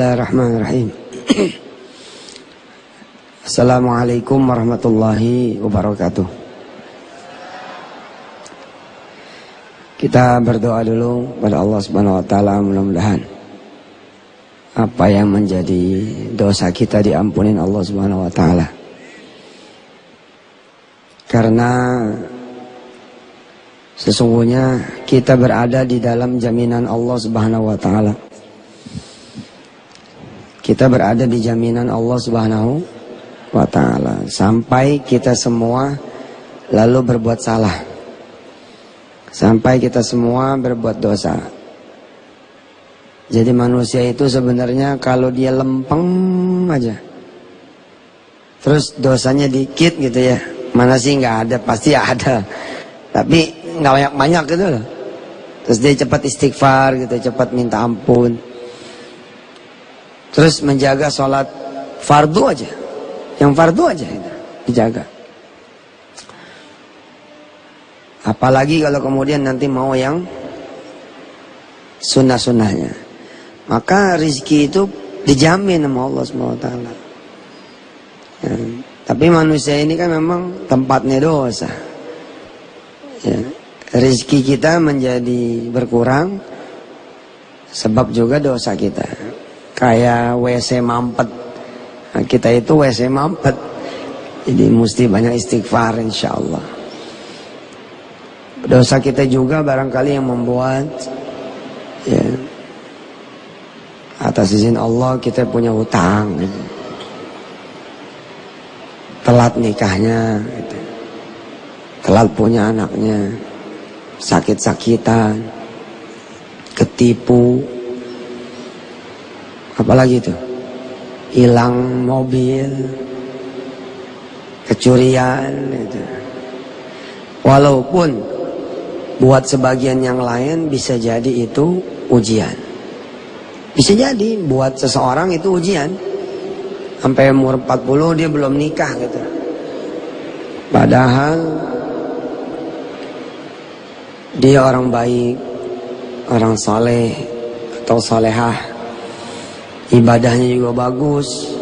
Bismillahirrahmanirrahim. Assalamualaikum warahmatullahi wabarakatuh. Kita berdoa dulu pada Allah Subhanahu wa taala, mudah-mudahan apa yang menjadi dosa kita diampunin Allah Subhanahu wa taala. Karena sesungguhnya kita berada di dalam jaminan Allah Subhanahu wa taala. Kita berada di jaminan Allah Subhanahu wa taala sampai kita semua lalu berbuat salah. Sampai kita semua berbuat dosa. Jadi manusia itu sebenarnya kalau dia lempeng aja, terus dosanya dikit gitu ya, mana sih nggak ada, pasti ada, tapi nggak banyak gitu loh. Terus dia cepat istighfar gitu, cepat minta ampun. Terus menjaga sholat fardu aja, yang fardu aja itu dijaga. Apalagi kalau kemudian nanti mau yang sunnah-sunnahnya, maka rizki itu dijamin sama Allah SWT. Ya, tapi manusia ini kan memang tempatnya dosa. Ya, rizki kita menjadi berkurang sebab juga dosa kita. Kayak WC mampet. Nah, kita itu WC mampet. Jadi mesti banyak istighfar insyaallah. Dosa kita juga barangkali yang membuat ya, atas izin Allah kita punya hutang gitu. Telat nikahnya gitu. Telat punya anaknya, sakit-sakitan, ketipu, apalagi itu, hilang mobil, kecurian gitu. Walaupun buat sebagian yang lain bisa jadi itu ujian, bisa jadi buat seseorang itu ujian. Sampai umur 40 dia belum nikah gitu, padahal dia orang baik, orang soleh atau solehah, ibadahnya juga bagus,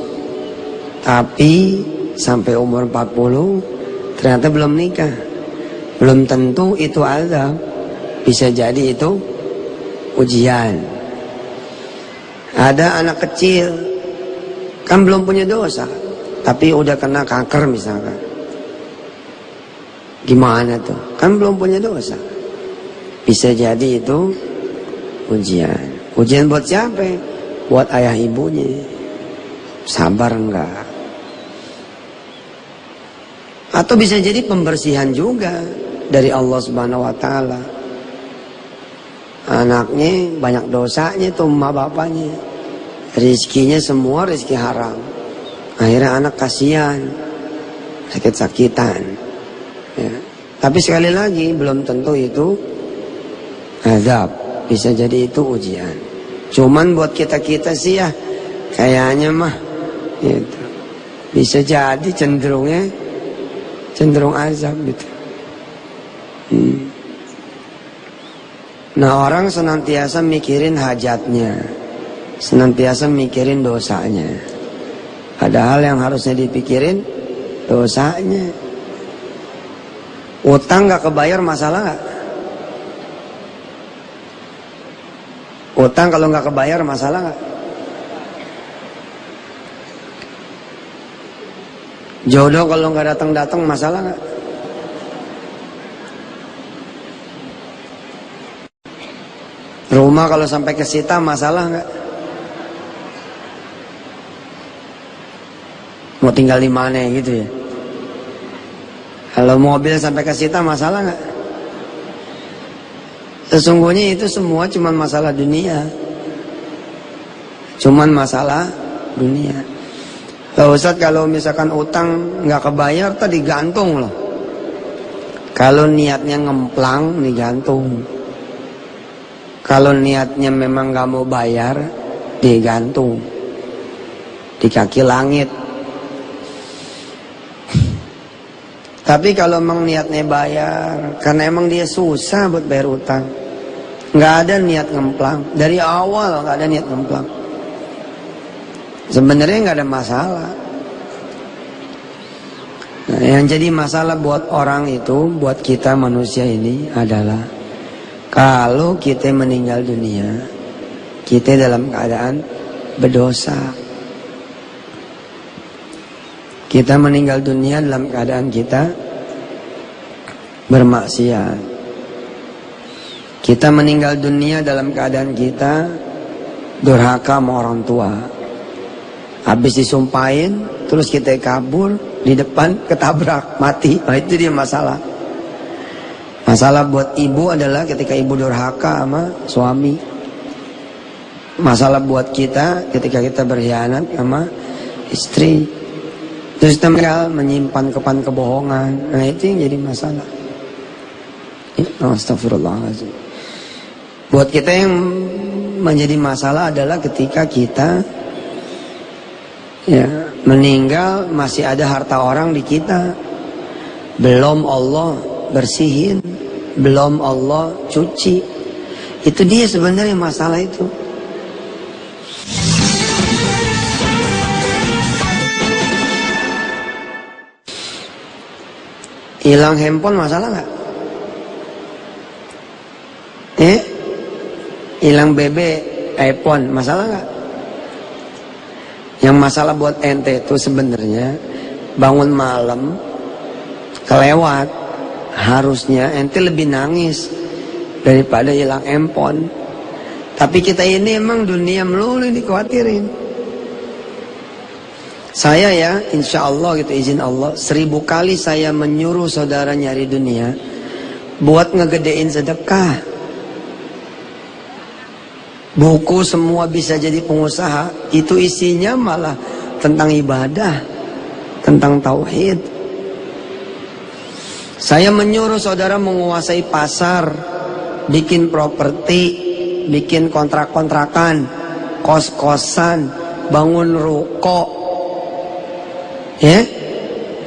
tapi sampai umur 40 ternyata belum nikah. Belum tentu itu azab, bisa jadi itu ujian. Ada anak kecil kan belum punya dosa, tapi udah kena kanker misalkan, gimana tuh? Kan belum punya dosa, bisa jadi itu ujian. Ujian buat siapa? Buat ayah ibunya. Sabar enggak? Atau bisa jadi pembersihan juga dari Allah Subhanahu wa taala. Anaknya banyak dosanya tuh emak bapaknya. Rizkinya semua rizki haram. Akhirnya anak kasihan, sakit-sakitan. Ya. Tapi sekali lagi belum tentu itu azab, bisa jadi itu ujian. Cuman buat kita-kita sih ya kayaknya mah gitu. Bisa jadi cenderung azab gitu. Nah, orang senantiasa mikirin hajatnya, senantiasa mikirin dosanya. Padahal yang harusnya dipikirin dosanya. Utang gak kebayar masalah gak? Utang kalau gak kebayar masalah gak? Jodoh kalau gak datang-datang masalah gak? Rumah kalau sampai kesita masalah nggak? Mau tinggal di mana gitu ya? Kalau mobil sampai kesita masalah nggak? Sesungguhnya itu semua cuma masalah dunia. Cuman masalah dunia. Loh Ustaz, kalau misalkan utang nggak kebayar tadi gantung loh. Kalau niatnya ngemplang digantung. Kalau niatnya memang gak mau bayar, digantung di kaki langit. Tapi kalau memang niatnya bayar, karena emang dia susah buat bayar utang, gak ada niat ngemplang. Dari awal gak ada niat ngemplang. Sebenarnya nggak ada masalah. Nah, yang jadi masalah buat orang itu, buat kita manusia ini adalah kalau kita meninggal dunia, kita dalam keadaan berdosa. Kita meninggal dunia dalam keadaan kita bermaksiat. Kita meninggal dunia dalam keadaan kita durhaka sama orang tua. Habis disumpahin, terus kita kabur, di depan ketabrak, mati. Nah, itu dia masalah. Masalah buat ibu adalah ketika ibu durhaka sama suami. Masalah buat kita ketika kita berkhianat sama istri. Terus kita menyimpan kebohongan. Nah, itu yang jadi masalah. Astagfirullahaladzim. Buat kita yang menjadi masalah adalah ketika kita meninggal masih ada harta orang di kita, belum Allah bersihin, belum Allah cuci. Itu dia sebenarnya masalah itu. Hilang handphone masalah nggak? Hilang BB iPhone masalah nggak? Yang masalah buat ente itu sebenarnya bangun malam kelewat, harusnya ente lebih nangis daripada hilang handphone. Tapi kita ini emang dunia melulu dikhawatirin. Saya ya, insya Allah gitu, izin Allah, 1000 kali saya menyuruh saudara nyari dunia buat ngegedein sedekah. Buku semua bisa jadi pengusaha, itu isinya malah tentang ibadah, tentang tauhid. Saya menyuruh saudara menguasai pasar, bikin properti, bikin kontrak-kontrakan, kos-kosan, bangun ruko,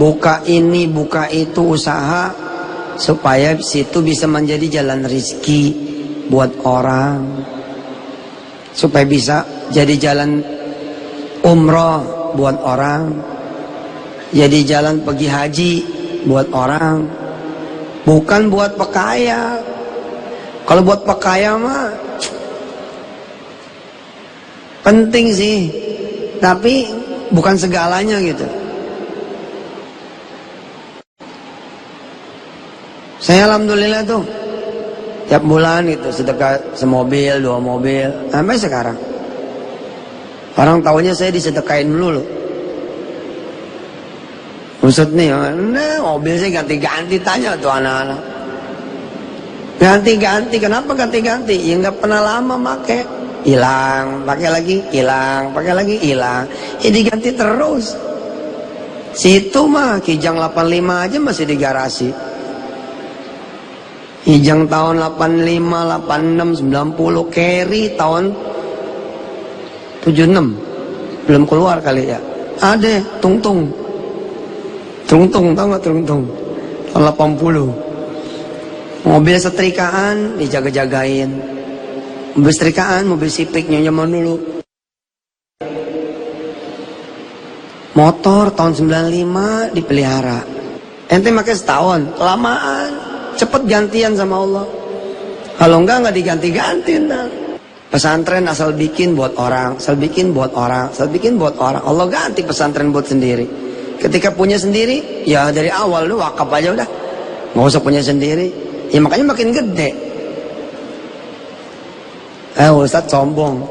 buka ini, buka itu usaha, supaya situ bisa menjadi jalan rizki buat orang. Supaya bisa jadi jalan umroh buat orang, jadi jalan pergi haji buat orang, bukan buat pekaya. Kalau buat pekaya mah penting sih, tapi bukan segalanya gitu. Saya alhamdulillah tuh tiap bulan itu sedekah semobil, 2 mobil, sampai sekarang. Orang tahunya saya disedekain dulu loh. Maksud nih, mobil saya ganti-ganti, tanya tuh anak-anak. Ganti-ganti, kenapa ganti-ganti? Ya nggak pernah lama make, hilang, pakai lagi, hilang, pakai lagi, hilang. Ya diganti terus. Situ mah Kijang 85 aja masih di garasi. Kijang tahun 85, 86, 90, Carry tahun 76. Belum keluar kali ya. Ada Tungtung. Tungtung, tau gak Tungtung? Tahun 80. Mobil setrikaan dijaga-jagain. Mobil setrikaan, mobil sipiknya zaman dulu. Motor tahun 95 dipelihara. Ente pakai setahun, kelamaan. Cepet gantian sama Allah. Kalau enggak diganti-ganti ntar. Pesantren asal bikin buat orang, asal bikin buat orang, asal bikin buat orang. Allah ganti pesantren buat sendiri. Ketika punya sendiri, ya dari awal lu wakaf aja udah. Nggak usah punya sendiri. Ya makanya makin gede. Ustadz sombong.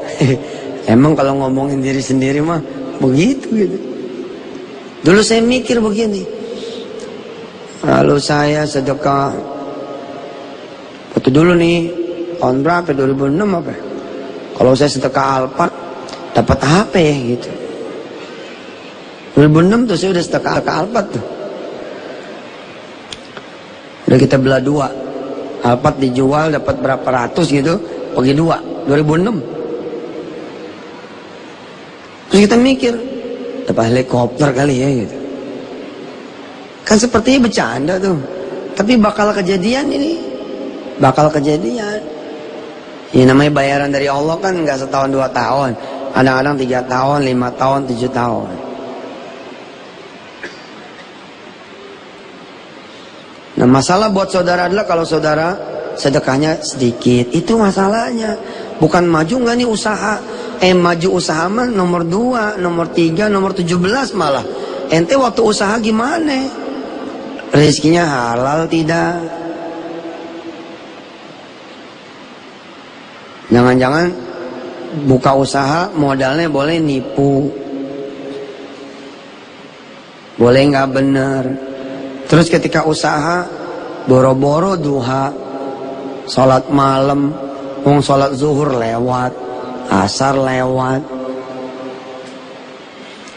Emang kalau ngomongin diri sendiri mah begitu gitu. Dulu saya mikir begini. Lalu saya sedekah. Itu dulu nih, tahun berapa? 2006 apa? Kalau saya sedekah Alphard, dapat HP gitu. 2006 tuh saya udah sedekah Alphard tuh. Udah kita belah 2. Alphard dijual dapat berapa ratus gitu, bagi 2. 2006. Terus kita mikir, dapat helikopter kali ya gitu. Kan sepertinya bercanda tuh. Tapi bakal kejadian ini. Bakal kejadian. Ya namanya bayaran dari Allah kan nggak setahun 2 tahun. Kadang-kadang 3 tahun, 5 tahun, 7 tahun. Nah, masalah buat saudara adalah kalau saudara sedekahnya sedikit, itu masalahnya. Bukan maju nggak nih usaha. Maju usaha mah nomor 2, nomor 3, nomor 17 malah. Ente waktu usaha gimana? Rezekinya halal tidak? Jangan-jangan buka usaha modalnya boleh nipu, boleh nggak bener. Terus ketika usaha boro-boro duha, sholat malam, sholat zuhur lewat, asar lewat.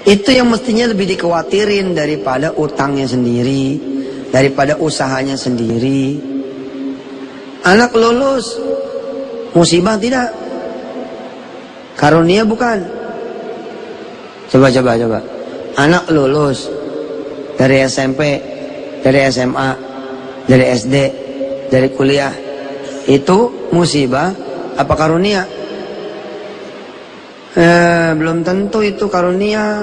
Itu yang mestinya lebih dikhawatirin daripada utangnya sendiri, daripada usahanya sendiri. Anak lulus, musibah tidak? Karunia bukan? Coba. Anak lulus dari SMP, dari SMA, dari SD, dari kuliah, itu musibah apa karunia? Belum tentu itu karunia.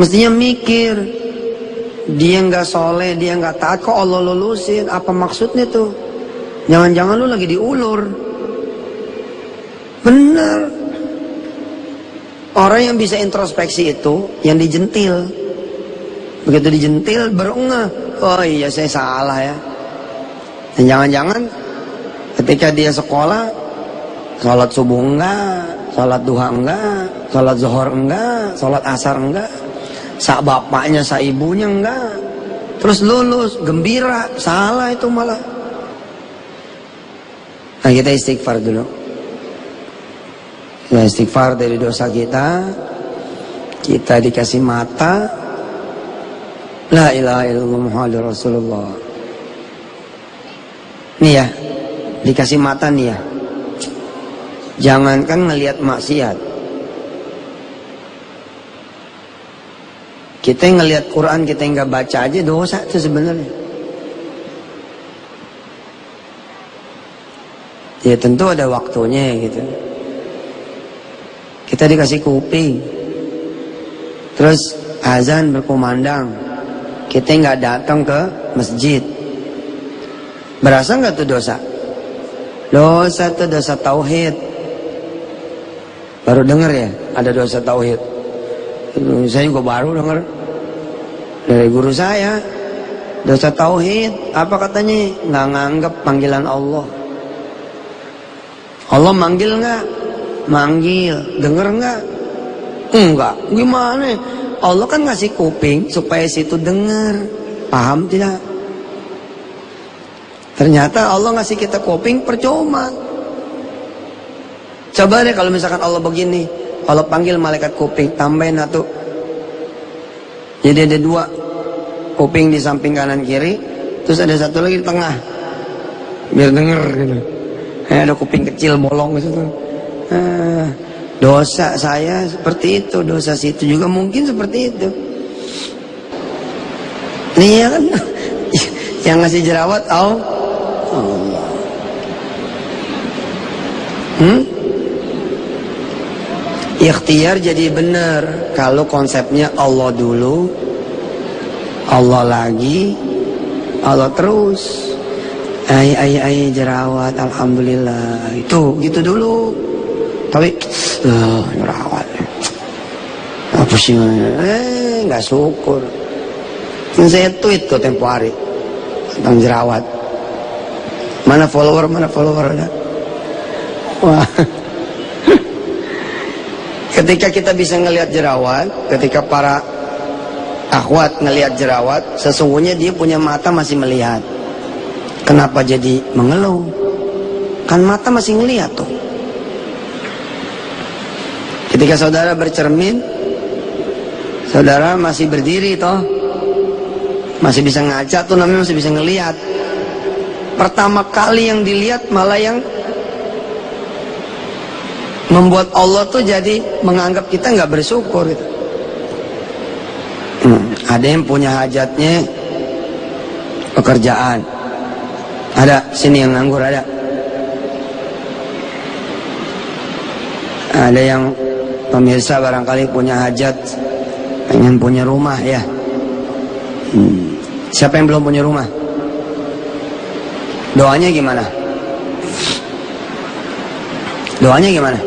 Mestinya mikir, dia nggak soleh, dia nggak taat, kok Allah lulusin? Apa maksudnya tuh? Jangan-jangan lu lagi diulur. Benar. Orang yang bisa introspeksi itu yang dijentil. Begitu dijentil baru ngeh, oh iya saya salah ya. Dan jangan-jangan ketika dia sekolah, sholat subuh enggak, sholat duha enggak, sholat zuhur enggak, sholat asar enggak, sak bapaknya, sak ibunya enggak. Terus lulus, gembira, salah itu malah. Nah, kita istighfar dulu. Ya, istighfar dari dosa kita. Kita dikasih mata, la ilaha illallah Muhammadur Rasulullah. Nih ya, dikasih mata nih ya. Jangankan ngelihat maksiat, kita ngelihat Quran kita nggak baca aja dosa itu sebenarnya. Ya tentu ada waktunya gitu. Kita dikasih kuping, terus azan berkumandang, kita nggak datang ke masjid, berasa nggak tuh dosa? Dosa tuh dosa tauhid. Baru dengar ya ada dosa tauhid. Saya juga baru dengar dari guru saya. Dosa tauhid apa katanya? Nggak nganggap panggilan Allah. Allah manggil nggak? Manggil. Dengar nggak? Enggak. Gimana? Allah kan ngasih kuping supaya situ dengar. Paham tidak? Ternyata Allah ngasih kita kuping percuma. Coba deh kalau misalkan Allah begini, kalau panggil malaikat kuping, tambahin satu. Jadi ada 2 kuping di samping kanan kiri, terus ada 1 lagi di tengah, biar denger gitu. Ada kuping kecil bolong gitu. Dosa saya seperti itu, dosa situ juga mungkin seperti itu. Nih ya kan, yang ngasih jerawat Allah. Ikhtiar jadi benar kalau konsepnya Allah dulu, Allah lagi, Allah terus. Ay jerawat, alhamdulillah. Itu gitu dulu. Tapi jerawat. Apa sih? Nggak syukur. Saya tweet tuh tempo hari tentang jerawat. Mana follower ada? Wah. Ketika kita bisa ngelihat jerawat, ketika para akhwat ngelihat jerawat, sesungguhnya dia punya mata masih melihat. Kenapa jadi mengeluh? Kan mata masih ngelihat tuh. Ketika saudara bercermin, saudara masih berdiri toh, masih bisa ngaca tuh, namanya masih bisa ngelihat. Pertama kali yang dilihat malah yang membuat Allah tuh jadi menganggap kita nggak bersyukur gitu. Ada yang punya hajatnya pekerjaan, ada sini yang nganggur ada. Ada yang pemirsa barangkali punya hajat, pengen punya rumah ya. Siapa yang belum punya rumah? Doanya gimana? Doanya gimana?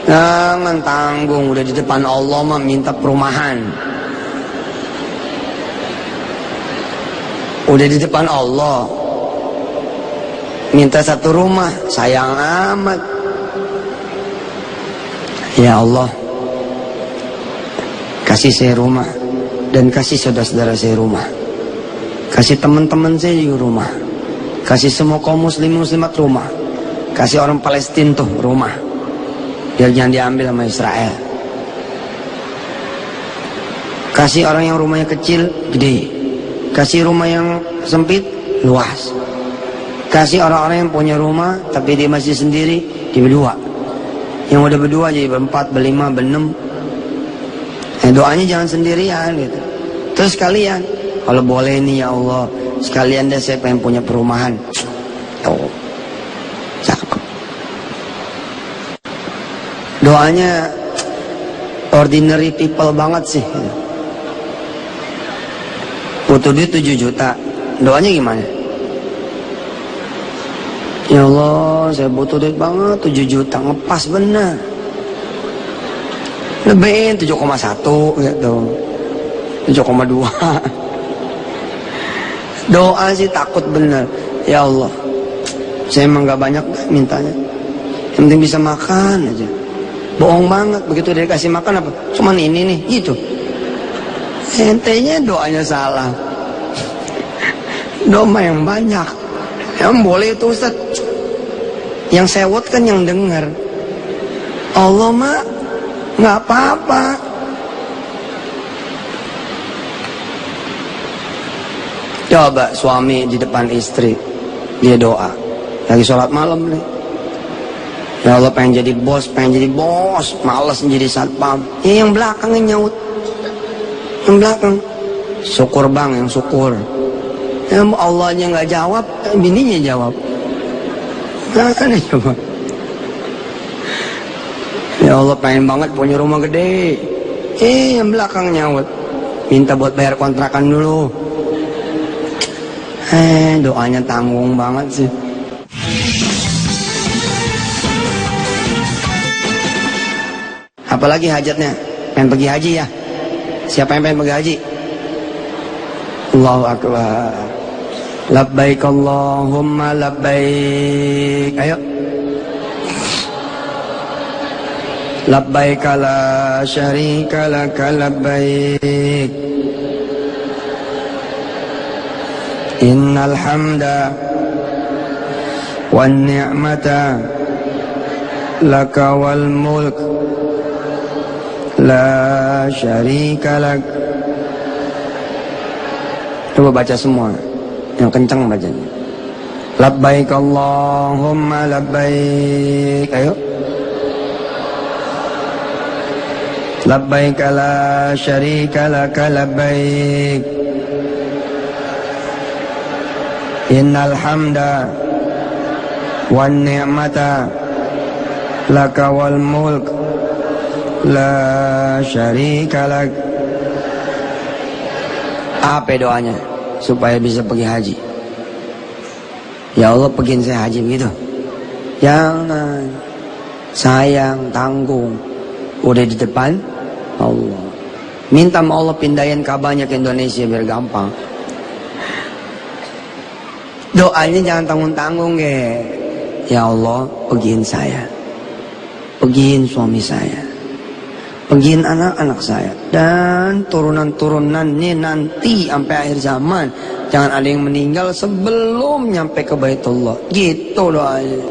Jangan tanggung, udah di depan Allah mah minta perumahan. Udah di depan Allah minta satu rumah, sayang amat. Ya Allah, kasih saya rumah, dan kasih saudara-saudara saya rumah, kasih teman-teman saya juga rumah, kasih semua kaum muslim muslimat rumah, kasih orang Palestina tuh rumah, biar jangan diambil sama Israel. Kasih orang yang rumahnya kecil gede, kasih rumah yang sempit luas, kasih orang-orang yang punya rumah tapi dia masih sendiri, dia berdua. Yang udah berdua jadi berempat, berlima, berenam. Doanya jangan sendirian gitu. Terus kalian, kalau boleh nih ya Allah, sekalian deh saya pengen punya perumahan. Oh, cakep. Doanya ordinary people banget sih. Butuh duit 7 juta. Doanya gimana? Ya Allah, saya butuh duit banget, 7 juta, ngepas bener. Lebihin 7,1 gitu, 7,2. Doa sih takut bener. Ya Allah, saya emang gak banyak mintanya, yang penting bisa makan aja. Bohong banget, begitu dia kasih makan apa? Cuman ini nih, gitu. Entenya doanya salah. Doa yang banyak. Yang boleh itu Ustaz. Yang sewot kan yang dengar. Allah mah nggak apa-apa. Coba suami di depan istri, dia doa, lagi sholat malam nih. Ya Allah, pengen jadi bos, malas jadi satpam. Ya yang belakangnya nyaut, yang belakang. Syukur bang, yang syukur. Ya Allahnya nggak jawab, bininya jawab. Kan coba. Ya Allah, pengen banget punya rumah gede. Yang belakang nyaut, minta buat bayar kontrakan dulu. Doanya tanggung banget sih. Apalagi hajatnya? Pengen pergi haji ya? Siapa yang pengen pergi haji? Allahu Akbar. Labbaik Allahumma labbaik. Ayo. Labbaik la syarika laka labbaik. Innal hamda wan ni'mata laka wal mulk la syarika lak. Coba baca semua, yang kencang bacanya. Labbaik Allahumma labbaik. Ayo. Labbaik la syarika laka labbaik. Innal hamda wan ni'mata laka wal mulk la syarika lak. Apa doanya supaya bisa pergi haji? Ya Allah, pergiin saya haji begitu. Jangan, sayang, tanggung, udah di depan Allah. Minta sama Allah pindahin Ka'bahnya ke Indonesia biar gampang. Doanya jangan tanggung-tanggung ya Allah, pergiin saya, pergiin suami saya, pergiin anak-anak saya, dan turunan-turunannya nanti sampai akhir zaman. Jangan ada yang meninggal sebelum nyampe ke Baitullah. Gitu doanya.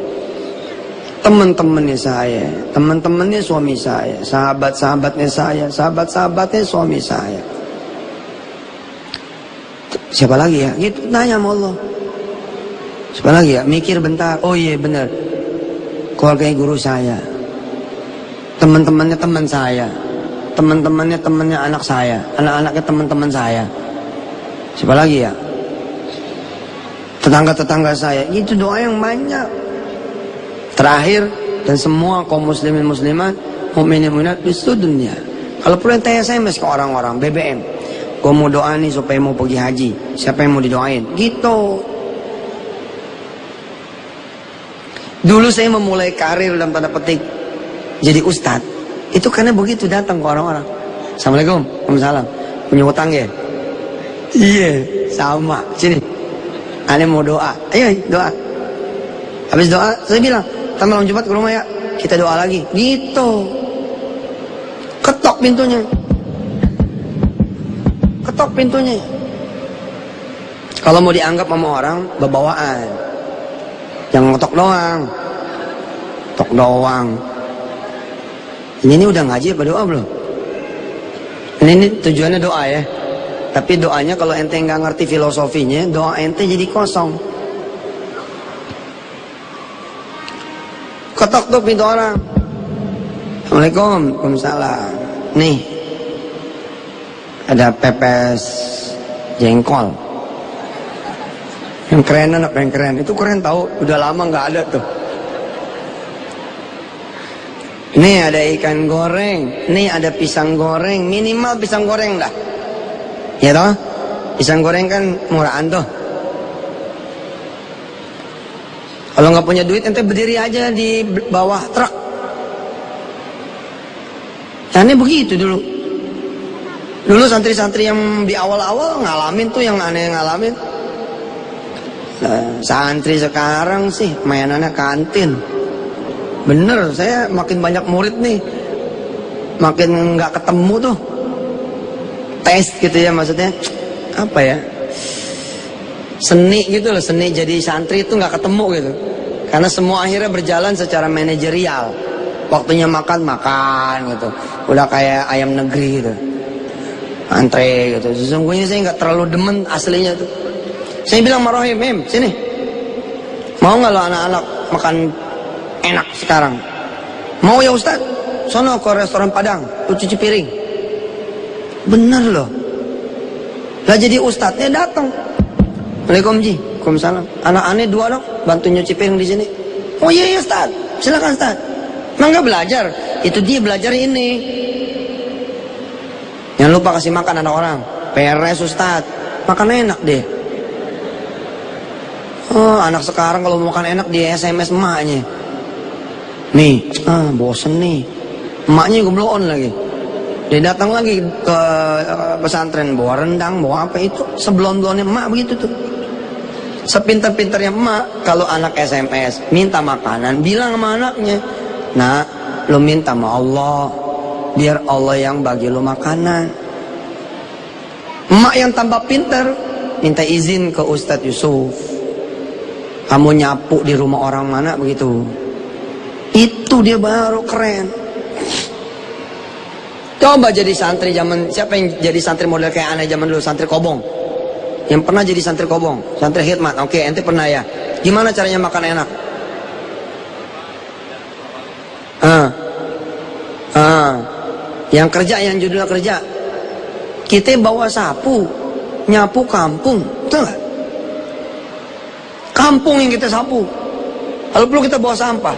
Teman-temannya saya, teman-temannya suami saya, sahabat-sahabatnya saya, sahabat-sahabatnya suami saya. Siapa lagi ya? Gitu, nanya sama Allah. Siapa lagi ya? Mikir bentar. Oh iya benar. Keluarganya guru saya, teman-temannya teman saya, teman-temannya temannya anak saya, anak-anaknya teman-teman saya. Siapa lagi ya? Tetangga-tetangga saya. Itu doa yang banyak. Terakhir, dan semua kaum muslimin muslimat, mukminin mukminat di seluruh dunia. Kalau perlu ente SMS ke orang-orang BBM, gue mau doa nih supaya mau pergi haji, siapa yang mau didoain? Gitu. Dulu saya memulai karir dalam tanda petik jadi ustadz, itu karena begitu datang ke orang-orang. Assalamualaikum, waalaikumsalam. Punya utang ya? Iya, sama. Sini, aneh mau doa. Ayo doa. Habis doa, saya bilang, kita malam Jumat ke rumah ya, kita doa lagi. Gitu. Ketok pintunya. Ketok pintunya. Kalau mau dianggap sama orang, berbawaan. Jangan ngetok doang. Tok doang. Ini udah ngaji apa doa belum? Ini tujuannya doa ya. Tapi doanya kalau ente nggak ngerti filosofinya, doa ente jadi kosong. Ketok tuh pintu orang. Assalamualaikum, waalaikumsalam. Nih, ada pepes jengkol. Yang keren, anak yang keren. Itu keren tahu, udah lama nggak ada tuh. Nih ada ikan goreng, nih ada pisang goreng, minimal pisang goreng dah. Ya toh? Pisang goreng kan murahan tuh. Kalau nggak punya duit, ente berdiri aja di bawah truk. Aneh begitu dulu. Dulu santri-santri yang di awal-awal ngalamin tuh yang aneh ngalamin. Santri sekarang sih mainannya kantin. Bener, saya makin banyak murid nih, makin nggak ketemu tuh. Tes gitu ya maksudnya. Apa ya? Seni gitu loh, seni jadi santri itu nggak ketemu gitu. Karena semua akhirnya berjalan secara manajerial. Waktunya makan gitu. Udah kayak ayam negeri gitu. Antre gitu. Sesungguhnya saya nggak terlalu demen aslinya tuh. Saya bilang Marohim, sini. Mau nggak lo anak-anak makan enak sekarang? Mau ya Ustaz? Sono ke restoran Padang, tuh cuci piring. Bener loh. Lah jadi ustadznya datang. Assalamualaikum Ji, waalaikumsalam. Anak aneh 2 dong, bantu nyuci piring di sini. Oh iya Ustaz, silakan Ustaz. Mangga belajar, itu dia belajar ini. Jangan lupa kasih makan anak orang. Peres Ustaz, makan enak deh. Oh anak sekarang kalau mau makan enak dia SMS emaknya. Nih, bosen nih. Emaknya gue blow on lagi. Dia datang lagi ke pesantren bawa rendang, bawa apa itu. Sebelum-belumnya emak begitu tuh. Sepintar-pintarnya emak, kalau anak SMS minta makanan, bilang sama anaknya, nak, lo minta sama Allah, biar Allah yang bagi lo makanan. Emak yang tambah pintar, minta izin ke Ustadz Yusuf. Kamu nyapu di rumah orang mana begitu. Itu dia baru keren. Coba jadi santri zaman, siapa yang jadi santri model kayak aneh zaman dulu, santri kobong. Yang pernah jadi santri kobong, santri khidmat. Oke, ente pernah ya. Gimana caranya makan enak? Yang kerja, yang judulnya kerja. Kita bawa sapu, nyapu kampung, betul gak? Kampung yang kita sapu. Kalau perlu kita bawa sampah.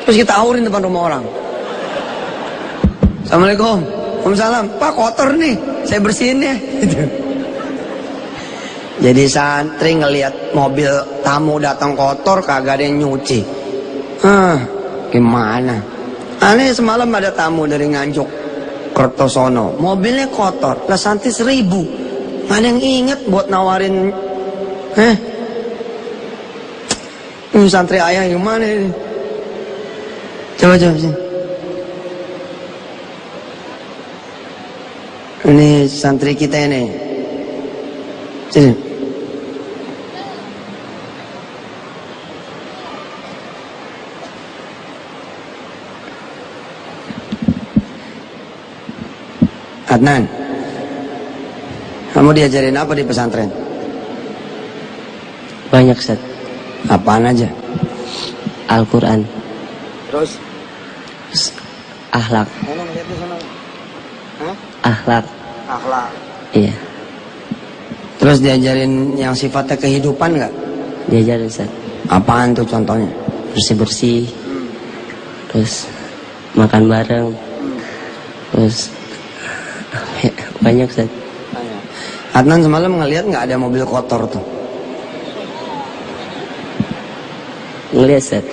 Terus kita aurin depan rumah orang. Assalamualaikum, waalaikumsalam. Pak kotor nih, saya bersihin ya. Gitu. Jadi santri ngelihat mobil tamu datang kotor, kagak ada yang nyuci. Gimana? Aneh semalam ada tamu dari Nganjuk, Kertosono, mobilnya kotor. Lah santri 1000, nggak ada yang inget buat nawarin. Santri ayah gimana ini? Coba sini. Ini santri kita ini. Sini. Adnan, kamu diajarin apa di pesantren? Banyak Ustaz. Apaan aja? Al-Quran. Terus? Akhlak. Akhlak. Akhlak. Iya. Terus diajarin yang sifatnya kehidupan nggak? Diajarin Ustaz. Apaan tuh contohnya? bersih-bersih, terus makan bareng, terus banyak Ustaz. Adnan semalam ngelihat nggak ada mobil kotor tuh? Ngeliat Ustaz.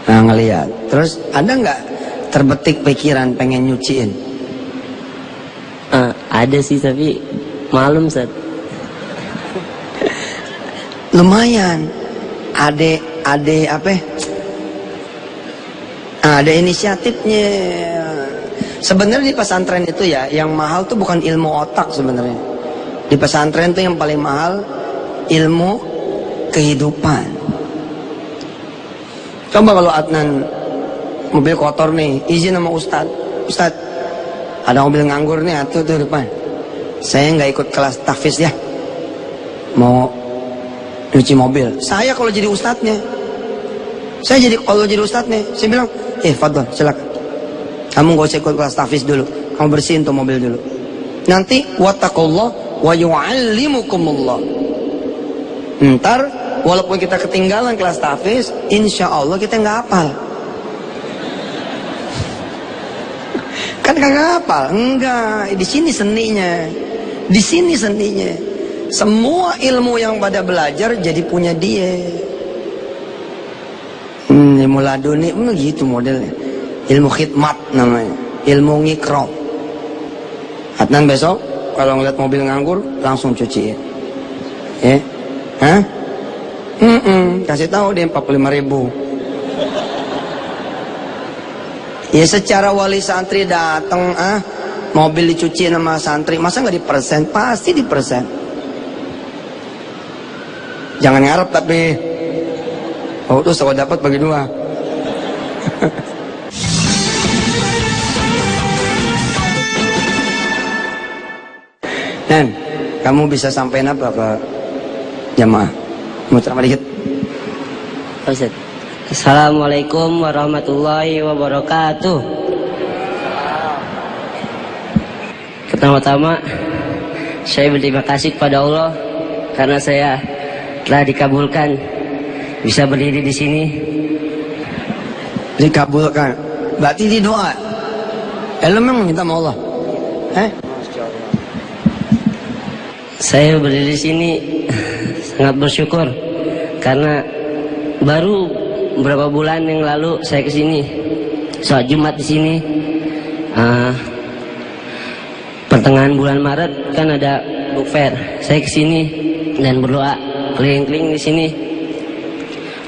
Nah, ngelihat. Terus ada nggak terbetik pikiran pengen nyuciin? Ada sih tapi malum Ustaz. Lumayan. Ada apa? Ada inisiatifnya. Sebenarnya di pesantren itu ya, yang mahal tuh bukan ilmu otak sebenarnya. Di pesantren tuh yang paling mahal ilmu kehidupan. Coba kalau Adnan mobil kotor nih, izin sama Ustad, ada mobil nganggur nih, tuh depan. Saya nggak ikut kelas tahfiz ya, mau cuci mobil. Saya kalau jadi ustadznya, saya bilang, Fadlan, silakan. Kamu gak usah ikut kelas tahfiz dulu, kamu bersihin tuh mobil dulu. Nanti wattaqullah wa yu'allimukumullah. Ntar walaupun kita ketinggalan kelas tahfiz, insya Allah kita nggak hafal. Kan kagak hafal? Enggak. Di sini seninya. Semua ilmu yang pada belajar jadi punya dia. Ilmu laduni, gitu modelnya. Ilmu khidmat namanya. Ilmu ngikro. Adnan besok kalau ngeliat mobil nganggur langsung cuciin. Ya? Hah? Kasih tahu dia 45.000. Ya secara wali santri datang, mobil dicuci sama santri, masa nggak dipersen? Pasti dipersen. Jangan ngarep tapi, terus kalau dapat bagi 2. Dan kamu bisa sampaikan apa ke jamaah? Mau ceramah dikit? Ustaz. Assalamualaikum warahmatullahi wabarakatuh. Pertama-tama saya berterima kasih kepada Allah karena saya telah dikabulkan bisa berdiri di sini. Dikabulkan. Berarti di doa. Memang minta sama Allah. Saya berdiri di sini sangat bersyukur karena baru beberapa bulan yang lalu saya kesini sholat Jumat di sini. Pertengahan bulan Maret kan ada book fair. Saya kesini dan berdoa keliling-keliling di sini.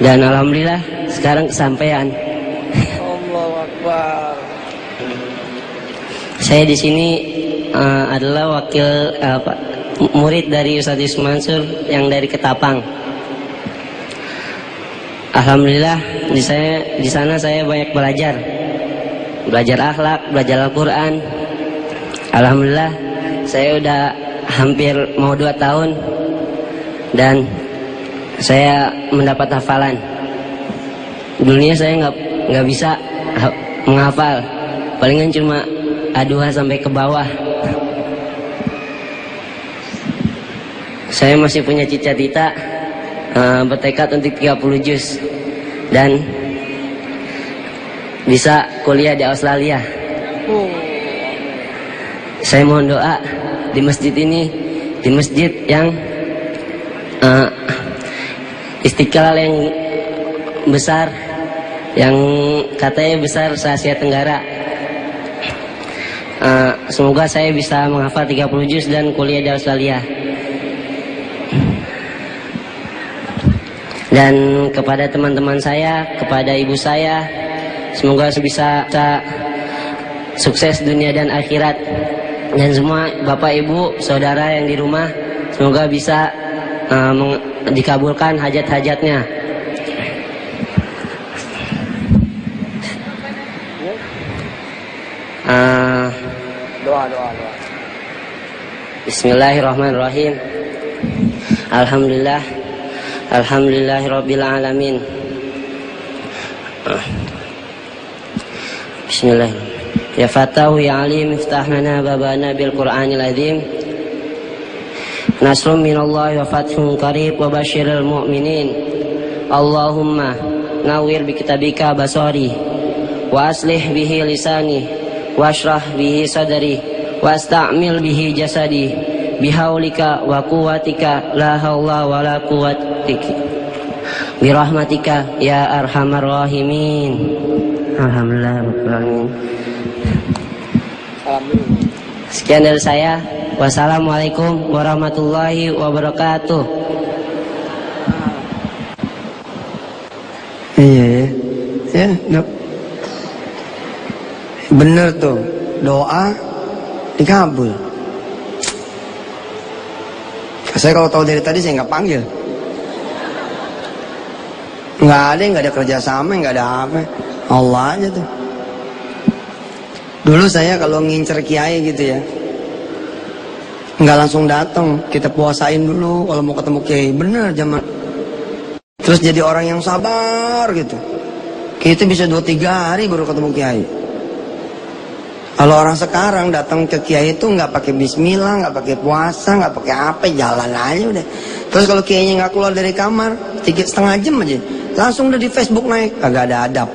Dan alhamdulillah sekarang kesampaian. Allahu Akbar. Saya di sini adalah wakil murid dari Ustaz Yusuf Mansur yang dari Ketapang. Alhamdulillah di sana saya banyak belajar akhlak, belajar Al-Quran. Alhamdulillah saya udah hampir mau 2 tahun dan saya mendapat hafalan. Dulunya saya nggak bisa menghafal, palingan cuma A2 sampai ke bawah. Saya masih punya cita-cita bertekad untuk 30 juz dan bisa kuliah di Australia. Saya mohon doa di masjid ini, di masjid yang Istiqlal yang besar, yang katanya besar se-Asia Tenggara. Semoga saya bisa menghafal 30 juz dan kuliah di Australia. Dan kepada teman-teman saya, kepada ibu saya, semoga bisa sukses dunia dan akhirat. Dan semua bapak ibu, saudara yang di rumah, semoga bisa dikabulkan hajat-hajatnya. Doa. Bismillahirrahmanirrahim. Alhamdulillahirabbil alamin. Bismillahirrahmanirrahim. Ya Fatahu ya Alim iftah lana babana bil Qur'anil azim. Nasrun minallahi wa fathun qarib wa basyiril mu'minin. Allahumma nawwir bi kitabika basari wa aslih bihi lisani washrah bihi sadri wasta'mil bihi jasadi bihaulika wa quwwatika la haula wa la quwwatika birahmatika ya arhamar rahimin. Alhamdulillah rabbil alamin. Sekian dari saya. Wassalamualaikum warahmatullahi wabarakatuh. Iya ya, bener tuh, doa dikabul. Saya kalau tahu dari tadi saya nggak panggil. Nggak ada kerjasama, nggak ada apa. Allah aja tuh. Dulu saya kalau ngincer kiai gitu ya, nggak langsung datang, kita puasain dulu kalau mau ketemu kiai. Bener zaman. Terus jadi orang yang sabar gitu. Kita bisa 2-3 hari baru ketemu kiai. Kalau orang sekarang datang ke kiai itu nggak pakai bismillah, nggak pakai puasa, nggak pakai apa, jalan aja udah. Terus kalau kiainya nggak keluar dari kamar 3,5 jam aja, langsung udah di Facebook naik, kagak ada adab.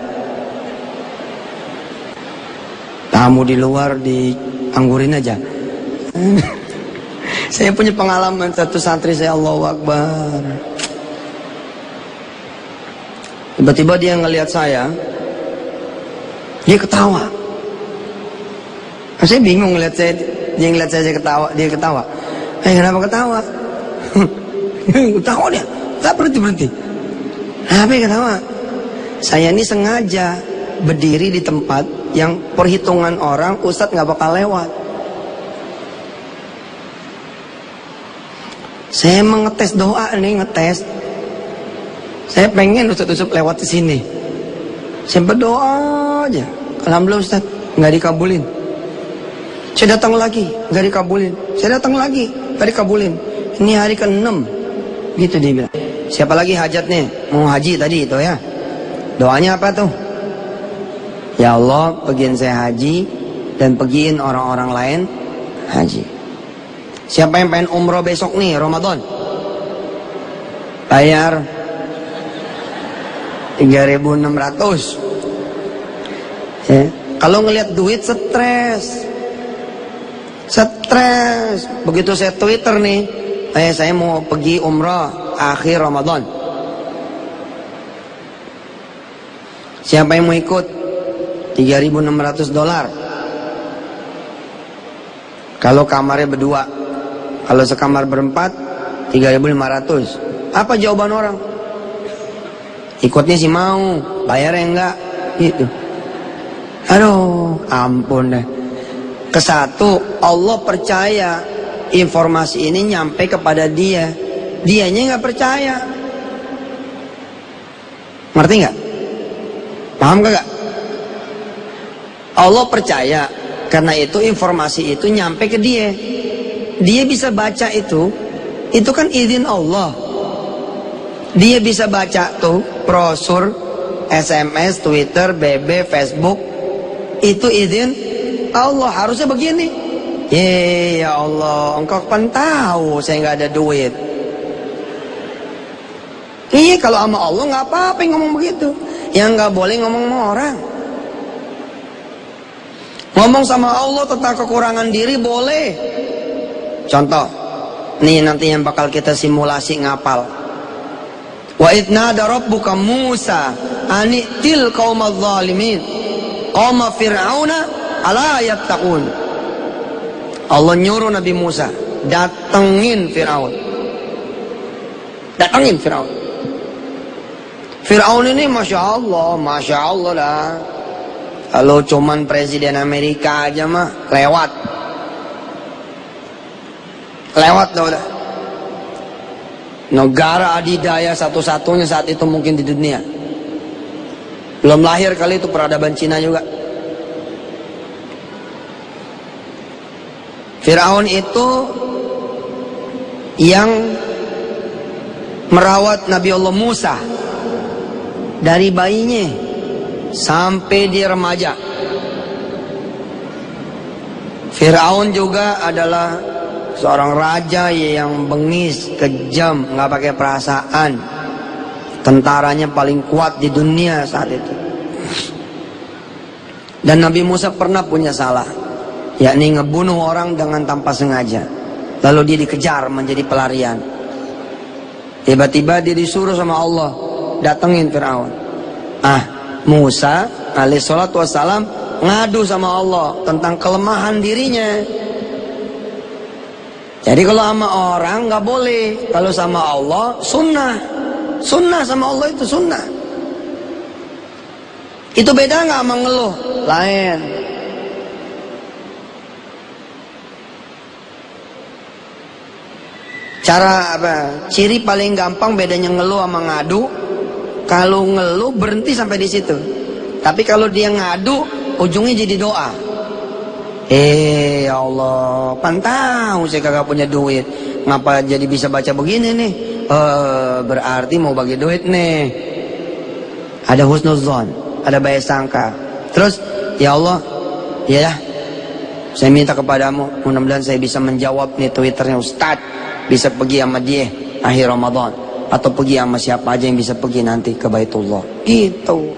Tamu di luar dianggurin aja. Saya punya pengalaman, satu santri saya, Allahu Akbar. Tiba-tiba dia ngelihat saya, dia ketawa. Saya bingung ngelihat saya, dia ngelihat saya ketawa, dia ketawa. Kenapa ketawa? Ketawa dia, tak berhenti. Apa yang ketawa? Saya ini sengaja berdiri di tempat yang perhitungan orang Ustadz nggak bakal lewat. Saya mengetes doa nih, ngetes. Saya pengen Ustadz lewat di sini. Saya berdoa aja. Alhamdulillah Ustadz, nggak dikabulin. Saya datang lagi, nggak dikabulin. Saya datang lagi, nggak dikabulin. Ini hari ke-6, gitu dia bilang. Siapa lagi hajatnya? Mau haji tadi itu ya. Doanya apa tuh? Ya Allah, pegiin saya haji dan pegiin orang-orang lain haji. Siapa yang pengen umroh besok nih, Ramadan? Bayar 3.600. Ya. Kalau ngelihat duit stres. Begitu saya Twitter nih, saya mau pergi umrah akhir Ramadan. Siapa yang mau ikut? $3.600. Kalau kamarnya berdua. Kalau sekamar berempat, 3.500. Apa jawaban orang? Ikutnya sih mau, bayarnya enggak, gitu. Aduh, ampun deh. Kesatu, Allah percaya informasi ini nyampe kepada dia. Dianya nggak percaya. Ngerti nggak? Paham gak? Allah percaya, karena itu informasi itu nyampe ke dia. Dia bisa baca itu kan izin Allah. Dia bisa baca tuh brosur, SMS, Twitter, BB, Facebook. Itu izin Allah, harusnya begini. Ya Allah, engkau kan tahu saya nggak ada duit. Iya, kalau sama Allah nggak apa-apa ngomong begitu. Yang nggak boleh ngomong sama orang. Ngomong sama Allah tentang kekurangan diri boleh. Contoh, nih nanti yang bakal kita simulasi ngapal. Wa idnada rabbuka Musa ani'til qaumadz zalimin qauma fir'auna ala yattaqun. Allah nyuruh Nabi Musa, datengin Fir'aun. Datengin Fir'aun. Fir'aun ini Masya Allah lah. Kalau cuman presiden Amerika aja mah lewat dah udah. Negara adidaya satu-satunya saat itu mungkin di dunia. Belum lahir kali itu peradaban Cina juga. Fir'aun itu yang merawat Nabi Allah Musa dari bayinya sampai dia remaja. Fir'aun juga adalah seorang raja yang bengis, kejam, nggak pakai perasaan, tentaranya paling kuat di dunia saat itu. Dan Nabi Musa pernah punya salah, yakni ngebunuh orang dengan tanpa sengaja. Lalu dia dikejar menjadi pelarian. Tiba-tiba dia disuruh sama Allah, datengin Fir'aun. Musa alaihissalatu wassalam ngadu sama Allah tentang kelemahan dirinya. Jadi kalau sama orang nggak boleh, kalau sama Allah sunnah. Sunnah sama Allah itu sunnah. Itu beda nggak sama ngeluh? Lain. Cara apa? Ciri paling gampang bedanya ngeluh sama ngadu. Kalau ngeluh berhenti sampai di situ. Tapi kalau dia ngadu, ujungnya jadi doa. Ya Allah, kan tahu saya kagak punya duit. Ngapa jadi bisa baca begini nih? Berarti mau bagi duit nih. Ada husnuzon, ada baik sangka. Terus, ya Allah, ya saya minta kepadamu, mudah-mudahan saya bisa menjawab nih Twitternya Ustadz, bisa pergi sama dia akhir Ramadan, atau pergi sama siapa aja yang bisa pergi nanti ke Baitullah. Gitu.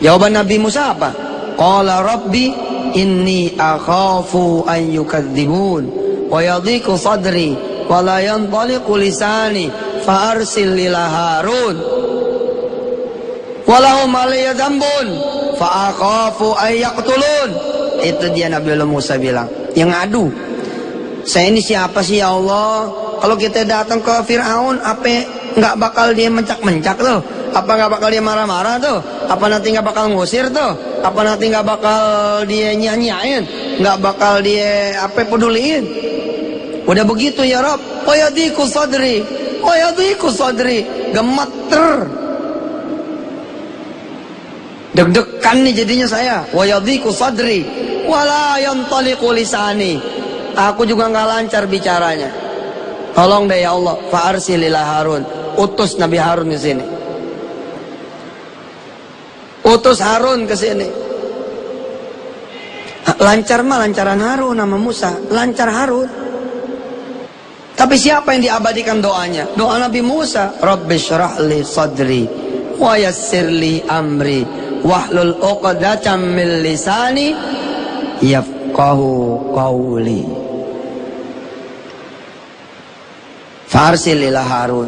Jawaban Nabi Musa apa? Qala Rabbi inni akhafu an yukadzibun wa yadhiqu sadri wa la yantaliqu lisani fa arsil ila Harun wa lahum alayya dzambun fa akhafu an yaqtulun. Itu dia Nabi Musa bilang, yang ngadu. Saya ini siapa sih ya Allah? Kalau kita datang ke Fir'aun, apa nggak bakal dia mencak-mencak tuh? Apa nggak bakal dia marah-marah tuh? Apa nanti nggak bakal ngusir tuh? Apa nanti nggak bakal dia nyanyain? Nggak bakal dia apa peduliin? Udah begitu ya Rob. Wayadiku sadri, wayadiku sadri, gemeter, deg-degan nih jadinya saya. Wayadiku sadri, wala yantaliqu lisani. Aku juga nggak lancar bicaranya. Tolong deh ya Allah, fa'arsilila Harun, utus Nabi Harun ke sini. Utus Harun ke sini. Lancar mah lancaran Harun sama Musa, lancar Harun. Tapi siapa yang diabadikan doanya? Doa Nabi Musa, Rabbi syrah li sadri wa yassir li amri wahlul 'uqdatam min lisani yafqahu qawli. Farsil ila Harun.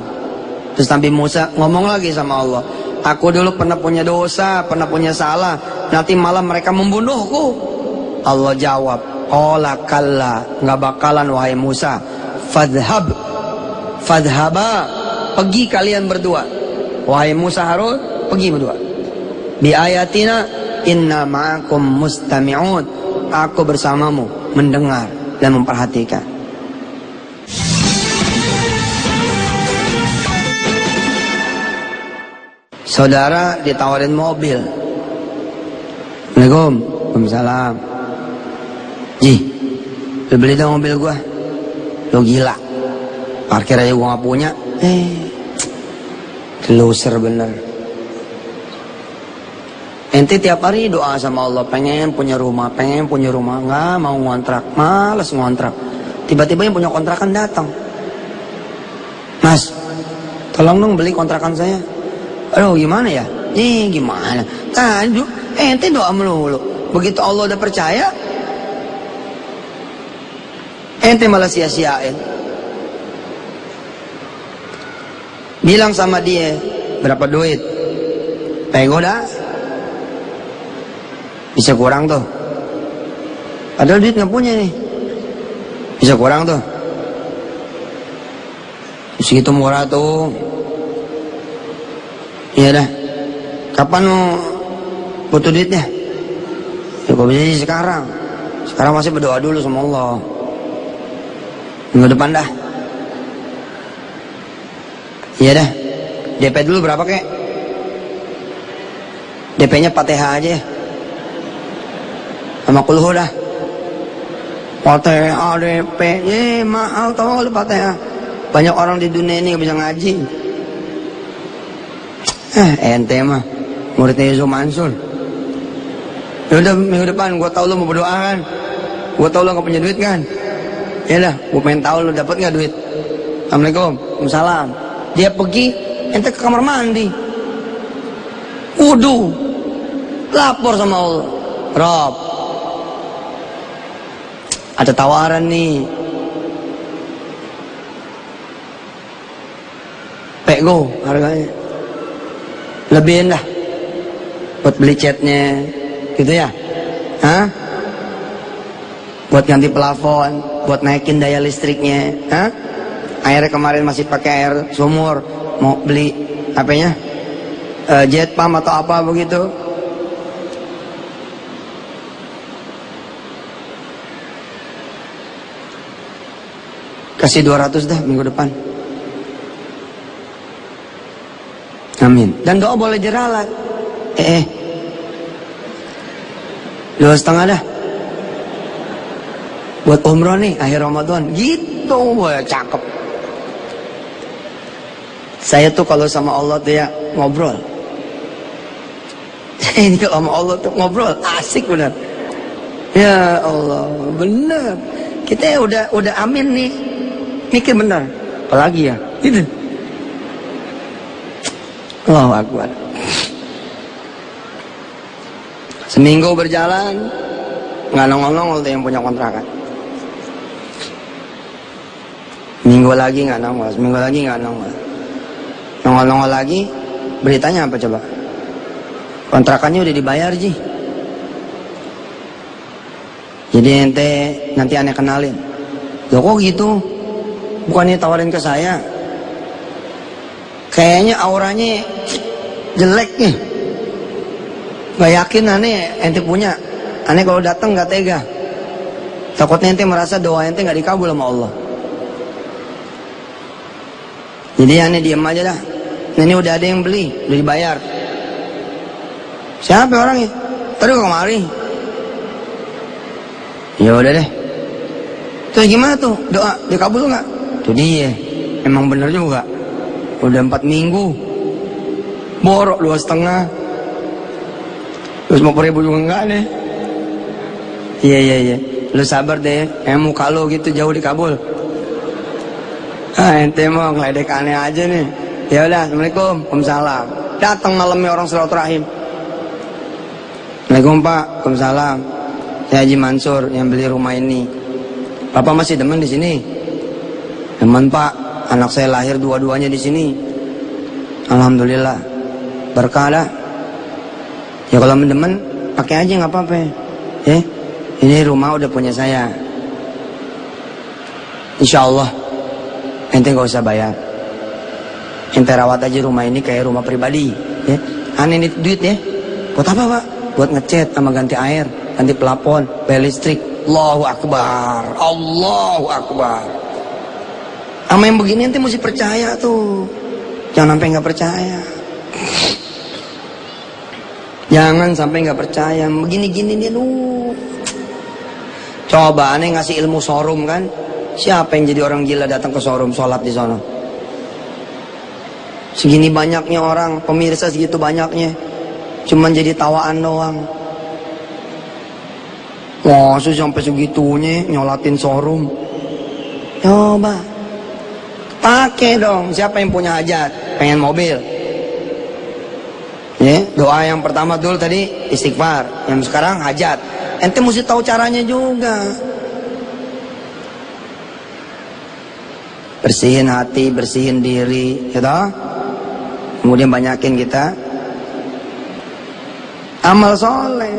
Terus Nabi Musa ngomong lagi sama Allah, aku dulu pernah punya dosa, pernah punya salah, nanti malam mereka membunuhku. Allah jawab, qala kalla, nggak bakalan wahai Musa. Fadhhab, fadhhaba, pergi kalian berdua. Wahai Musa Harun, pergi berdua. Bi ayatina inna ma'akum mustami'un, aku bersamamu mendengar dan memperhatikan. Saudara ditawarin mobil. Assalamualaikum. Waalaikumsalam. Ji, lu beli dong mobil gua. Lu gila, parkir aja gua gak punya. Loser bener. Ente tiap hari doa sama Allah, pengen punya rumah, nggak mau ngontrak, males ngontrak. Tiba-tiba yang punya kontrakan datang, Mas, tolong dong beli kontrakan saya. Aduh gimana ya? Gimana? Ente doa melulu. Begitu Allah udah percaya, ente malah sia-siain. Bilang sama dia, berapa duit? Pego dah. Bisa kurang tuh. Padahal duit nggak punya nih. Bisa kurang tuh. Segitu murah tuh. Iya dah. Kapan mau butuh duitnya? Ya kok bisa sih sekarang. Sekarang masih berdoa dulu sama Allah. Minggu depan dah. Iya dah. DP dulu berapa kek? DP-nya Fatihah aja. Sama kulhu dah. Fatihah DP. Mahal tau lu Fatihah. Banyak orang di dunia ini gak bisa ngaji. Ente mah muridnya Yusuf Mansur. Yaudah minggu depan gua tahu lu mau berdoa kan. Gua tahu lu gak punya duit kan. Ya dah, gua pengen tahu lu dapat gak duit. Assalamualaikum, waalaikumsalam. Dia pergi ente ke kamar mandi, wudu, lapor sama Allah, Rob, ada tawaran nih, pego harganya, lebihin dah, buat beli catnya, gitu ya, hah? Buat ganti plafon, buat naikin daya listriknya, hah? Airnya kemarin masih pakai air sumur, mau beli apanya, jet pump atau apa begitu. Kasih 200 dah minggu depan. Amin. Dan doa boleh jeralat. 2,5 dah. Buat umroh nih akhir Ramadan. Gitu, boy, cakep. Saya tuh kalau sama Allah tuh ya ngobrol. Ini kalau sama Allah tuh ngobrol asik benar. Ya Allah, benar. Kita udah amin nih. Mikir benar. Apalagi ya? Gitu. Allahu Akbar. Seminggu berjalan, nggak nongol-nongol tuh yang punya kontrakan. Minggu lagi nggak nongol, seminggu lagi nggak nongol. Nongol-nongol lagi, beritanya apa coba? Kontrakannya udah dibayar, Ji. Jadi ente nanti aneh kenalin. Loh kok gitu? Bukannya tawarin ke saya? Kayaknya auranya jelek nih. Gak yakin aneh ente punya. Aneh kalau datang gak tega. Takutnya ente merasa doa ente gak dikabul sama Allah. Jadi aneh diem aja dah. Ini udah ada yang beli, udah dibayar. Siapa orangnya? Tadi kemari. Ya udah deh. Terus gimana tuh? Doa dikabul nggak? Tuh dia. Emang bener juga. Udah 4 minggu. Borok 2,5. Terus 50.000 juga enggak deh. Iya. Lu sabar deh. Muka lu gitu jauh dikabul. Ente mau ngeledek aneh aja nih. Ya udah, Assalamualaikum, Waalaikumsalam. Datang malamnya orang silaturahim. Assalamualaikum Pak, Waalaikumsalam. Saya Haji Mansur yang beli rumah ini. Bapak masih demen di sini? Demen Pak, anak saya lahir dua-duanya di sini. Alhamdulillah, berkah dah. Ya kalau mendemen, pakai aja nggak apa-apa. Ini rumah udah punya saya. Insya Allah, ente nggak usah bayar. Ente rawat aja rumah ini kayak rumah pribadi. Ya. Aneh nih duit ya. Buat apa Pak? Buat ngecat sama ganti air, ganti pelapon, bayar listrik. Allahu Akbar, Allahu Akbar. Sama yang begini ente mesti percaya tuh. Jangan sampai nggak percaya. Jangan sampai nggak percaya. Begini-gini dia lu. Coba aneh ngasih ilmu showroom kan. Siapa yang jadi orang gila datang ke showroom sholat di sana? Segini banyaknya orang, pemirsa segitu banyaknya, cuman jadi tawaan doang. Wah, sampai segitunya nyolatin showroom. Coba, pakai dong. Siapa yang punya hajat, pengen mobil? Ya, doa yang pertama dulu tadi istighfar, yang sekarang hajat. Ente mesti tahu caranya juga. Bersihin hati, bersihin diri, gitu. Kemudian banyakin kita amal soleh.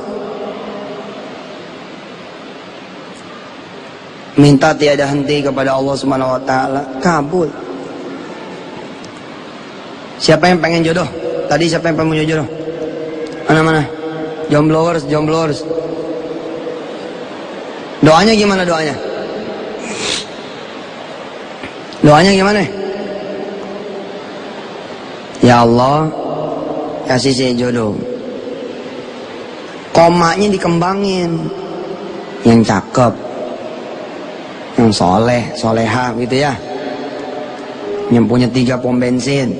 Minta tiada henti kepada Allah Subhanahu wa taala, kabul. Siapa yang pengen jodoh? Tadi siapa yang pengen jodoh? Mana? Jomblowers. Doanya gimana doanya? Doanya gimana? Ya Allah, kasih saya jodoh. Komanya dikembangin. Yang cakep, yang soleh, soleha gitu ya. Yang punya 3 pom bensin,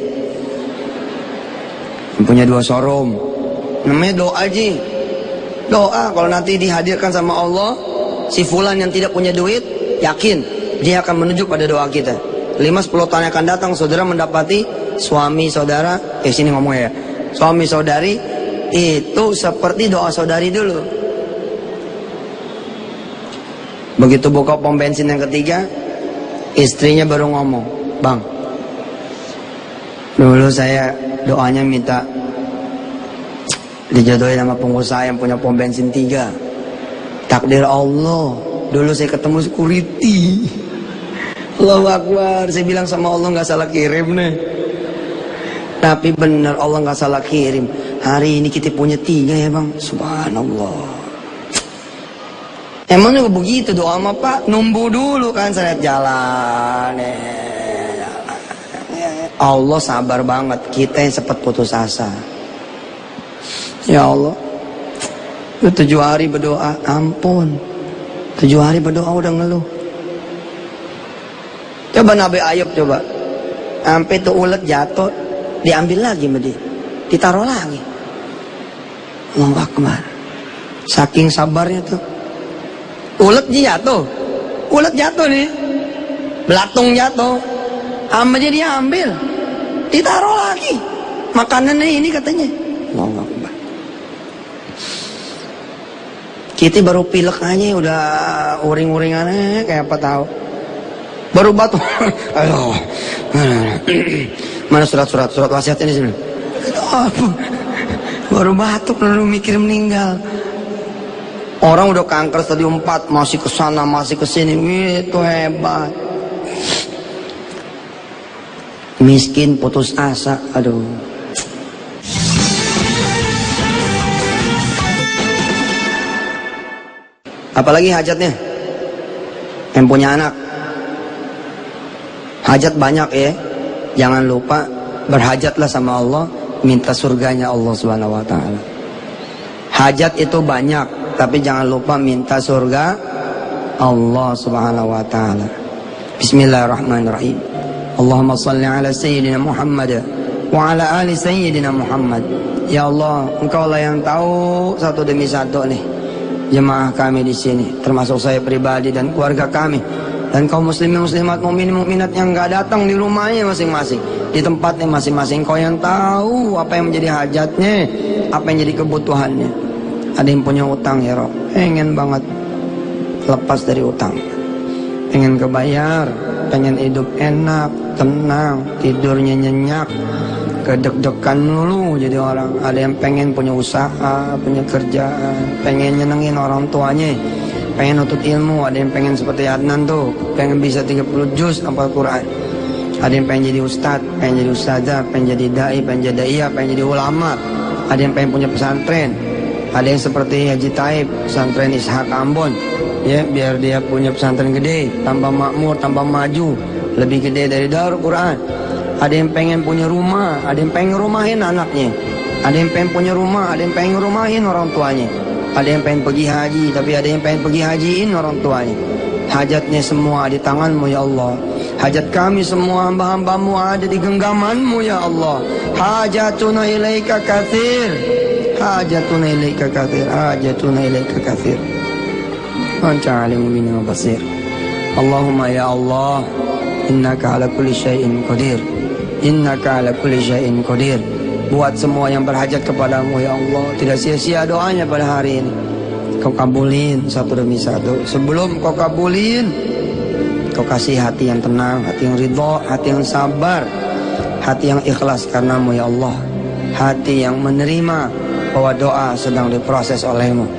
yang punya 2 showroom. Namanya doa Ji. Doa kalau nanti dihadirkan sama Allah, si fulan yang tidak punya duit, yakin dia akan menuju pada doa kita. 5-10 tahun yang akan datang saudara mendapati suami saudara, sini ngomong ya, suami saudari itu seperti doa saudari dulu. Begitu buka pom bensin yang ketiga, istrinya baru ngomong, bang, dulu saya doanya minta dijodohin sama pengusaha yang punya pom bensin 3. Takdir Allah, dulu saya ketemu security. Allahu Akbar, saya bilang sama Allah nggak salah kirim nih. Tapi benar Allah nggak salah kirim. Hari ini kita punya 3 ya bang, subhanallah. Emang juga begitu doa sama Pak, numbu dulu kan saya jalan. Allah sabar banget, kita yang sempat putus asa. Ya Allah, 7 hari berdoa, ampun. 7 hari berdoa udah ngeluh. Coba Nabi Ayub coba, sampai tuh ulet jatuh, diambil lagi sama dia, ditaruh lagi. Allahu Akbar. Saking sabarnya tuh. Ulet jatuh nih, belatung jatuh, sama dia ambil, ditaruh lagi. Makanannya ini katanya. Allahu Akbar. Kita baru pilek aja udah uring-uringannya kayak apa tahu. Baru batuk. Aduh. Mana surat wasiatnya di sini? Baru batuk lalu mikir meninggal. Orang udah kanker stadium 4 masih ke sana masih ke sini, itu hebat. Miskin putus asa, aduh. Apalagi hajatnya yang punya anak. Hajat banyak ya. Jangan lupa berhajatlah sama Allah, minta surganya Allah Subhanahu wa taala. Hajat itu banyak, tapi jangan lupa minta surga Allah Subhanahu wa taala. Bismillahirrahmanirrahim. Allahumma shalli ala sayyidina Muhammad wa ala ali sayyidina Muhammad. Ya Allah, Engkau lah yang tahu satu demi satu nih jemaah kami di sini, termasuk saya pribadi dan keluarga kami. Dan kaum muslimin muslimat mukminin mukminat yang nggak datang di rumahnya masing-masing, di tempatnya masing-masing. Kau yang tahu apa yang menjadi hajatnya, apa yang jadi kebutuhannya. Ada yang punya utang ya Rob, pengen banget lepas dari utang, pengen kebayar, pengen hidup enak, tenang, tidurnya nyenyak, kedek-dekan dulu jadi orang. Ada yang pengen punya usaha, punya kerjaan, pengen nyenengin orang tuanya, pengen nutut ilmu. Ada yang pengen seperti Adnan tuh, pengen bisa 30 juz hafal Quran. Ada yang pengen jadi ustadz, pengen jadi ustazah, pengen jadi dai, pengen jadi daiyah, pengen jadi ulama. Ada yang pengen punya pesantren. Ada yang seperti Haji Taib, pesantren Ishak Ambon, ya biar dia punya pesantren gede, tambah makmur, tambah maju, lebih gede dari Darul Quran. Ada yang pengen punya rumah, ada yang pengen rumahin anaknya, ada yang pengen punya rumah, ada yang pengen rumahin orang tuanya. Ada yang pengen pergi haji, tapi ada yang pengen pergi hajiin orang tuanya. Hajatnya semua di tangan-Mu ya Allah. Hajat kami semua hamba-hamba-Mu ada di genggaman-Mu ya Allah. Hajatuna ilaika katsir, hajatuna ilaika katsir, hajatuna ilaika katsir. Anta alimu bina basir. Allahumma ya Allah, innaka ala kulli syai'in qadir, innaka ala kulli syai'in qadir. Buat semua yang berhajat kepadamu ya Allah, tidak sia-sia doanya pada hari ini. Kau kabulin satu demi satu. Sebelum Kau kabulin, Kau kasih hati yang tenang, hati yang ridho, hati yang sabar, hati yang ikhlas karenamu ya Allah. Hati yang menerima bahwa doa sedang diproses oleh-Mu,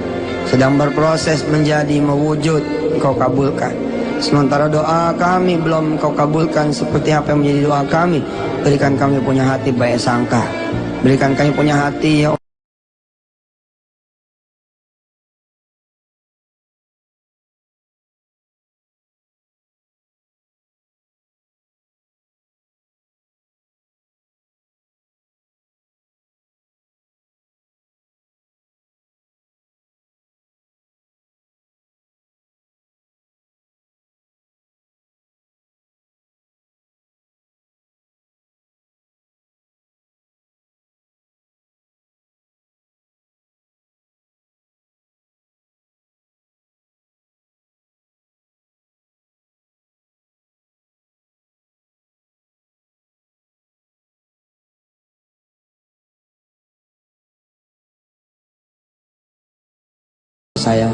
sedang berproses menjadi mewujud, Kau kabulkan. Sementara doa kami belum Kau kabulkan seperti apa yang menjadi doa kami. Berikan kami punya hati baik sangka, berikan kami punya hati ya saya,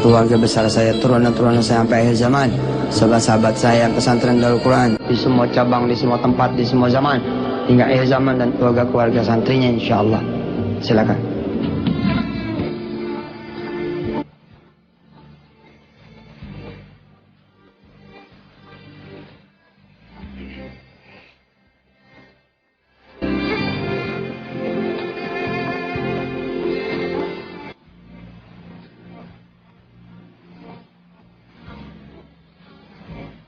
keluarga besar saya, turunan-turunan saya sampai akhir zaman, sahabat-sahabat saya yang pesantren Darul Quran di semua cabang, di semua tempat, di semua zaman hingga akhir zaman, dan keluarga-keluarga santrinya insyaallah. Silakan.